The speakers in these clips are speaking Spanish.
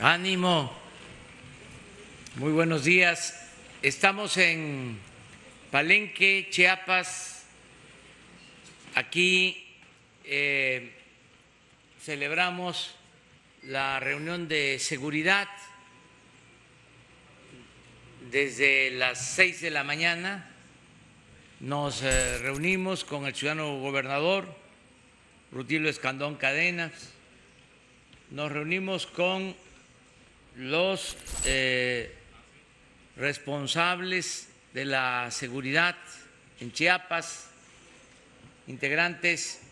Ánimo, muy buenos días. Estamos en Palenque, Chiapas. Aquí celebramos la reunión de seguridad desde las 6 de la mañana. Nos reunimos con el ciudadano gobernador Rutilio Escandón Cadenas. Nos reunimos con los responsables de la seguridad en Chiapas, integrantes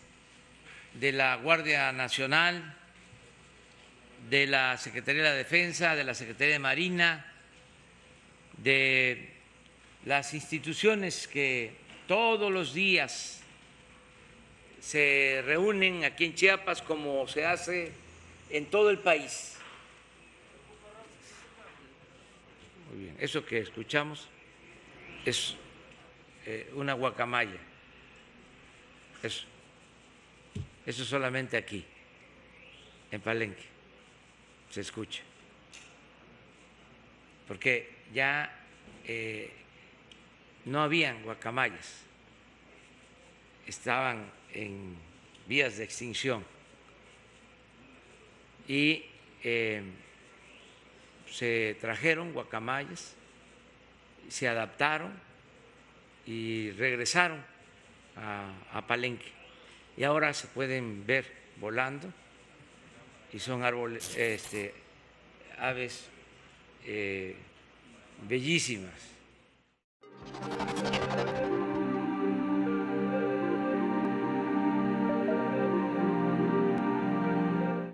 de la Guardia Nacional, de la Secretaría de la Defensa, de la Secretaría de Marina, de las instituciones que todos los días se reúnen aquí en Chiapas, como se hace en todo el país. Muy bien, eso que escuchamos es una guacamaya. Eso solamente aquí, en Palenque, se escucha. Porque ya no habían guacamayas, estaban en vías de extinción y se trajeron guacamayas, se adaptaron y regresaron a Palenque y ahora se pueden ver volando y son árboles, aves bellísimas.